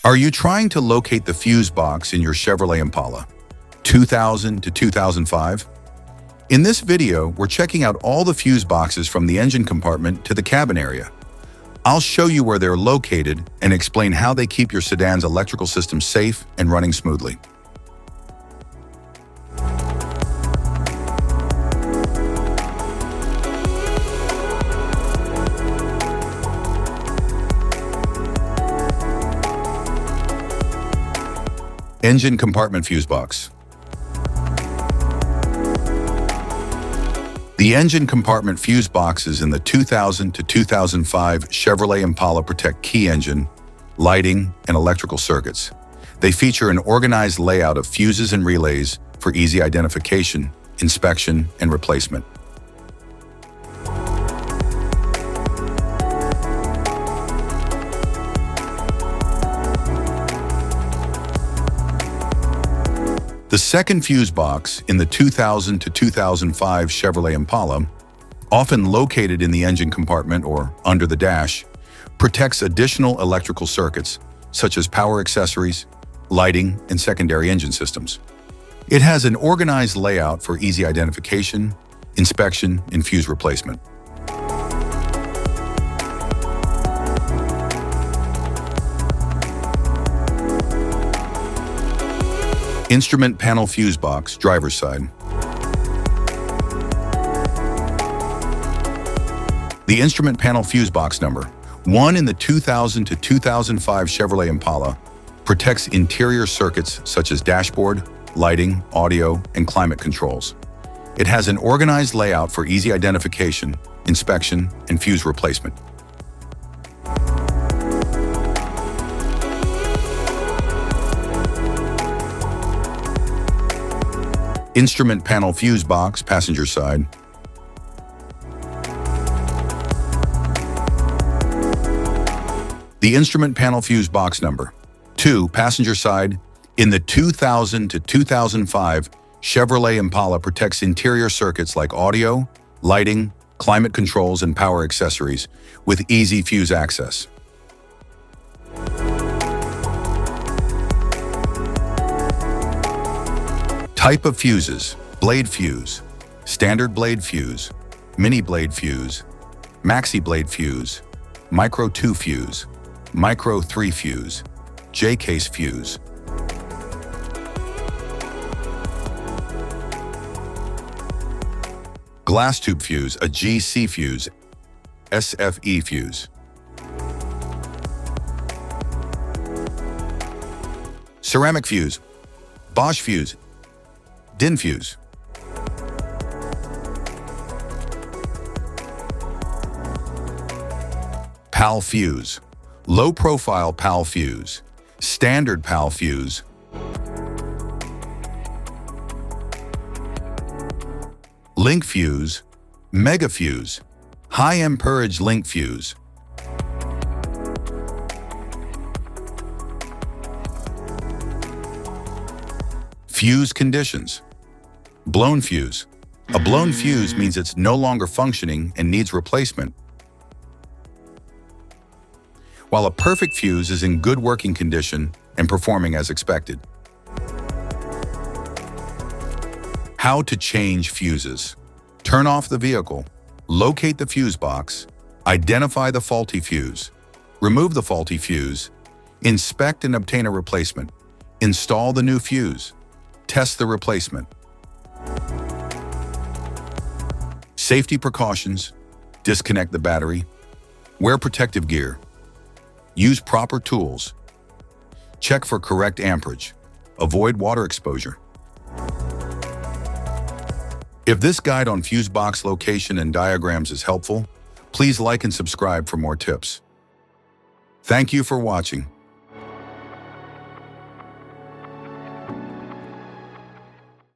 Are you trying to locate the fuse box in your Chevrolet Impala 2000 to 2005? In this video, we're checking out all the fuse boxes from the engine compartment to the cabin area. I'll show you where they're located and explain how they keep your sedan's electrical system safe and running smoothly. Engine compartment fuse box. The engine compartment fuse boxes in the 2000 to 2005 Chevrolet Impala protect key engine, lighting, and electrical circuits. They feature an organized layout of fuses and relays for easy identification, inspection, and replacement. The second fuse box in the 2000 to 2005 Chevrolet Impala, often located in the engine compartment or under the dash, protects additional electrical circuits such as power accessories, lighting, and secondary engine systems. It has an organized layout for easy identification, inspection, and fuse replacement. Instrument panel fuse box, driver's side. The instrument panel fuse box number 1 in the 2000 to 2005 Chevrolet Impala protects interior circuits such as dashboard, lighting, audio, and climate controls. It has an organized layout for easy identification, inspection, and fuse replacement. Instrument panel fuse box, passenger side. The instrument panel fuse box number 2, passenger side, in the 2000 to 2005 Chevrolet Impala protects interior circuits like audio, lighting, climate controls, and power accessories with easy fuse access. Type of fuses: blade fuse, standard blade fuse, mini blade fuse, maxi blade fuse, micro 2 fuse, micro 3 fuse, J-case fuse. Glass tube fuse, a GC fuse, SFE fuse. Ceramic fuse, Bosch fuse, DIN fuse. PAL fuse, low profile PAL fuse, standard PAL fuse. Link fuse, mega fuse, high amperage link fuse. Fuse conditions. Blown fuse. A blown fuse means it's no longer functioning and needs replacement, while a perfect fuse is in good working condition and performing as expected. How to change fuses. Turn off the vehicle, locate the fuse box, identify the faulty fuse, remove the faulty fuse, inspect and obtain a replacement, install the new fuse, test the replacement. Safety precautions: disconnect the battery, wear protective gear, use proper tools, check for correct amperage, avoid water exposure. If this guide on fuse box location and diagrams is helpful, please like and subscribe for more tips. Thank you for watching.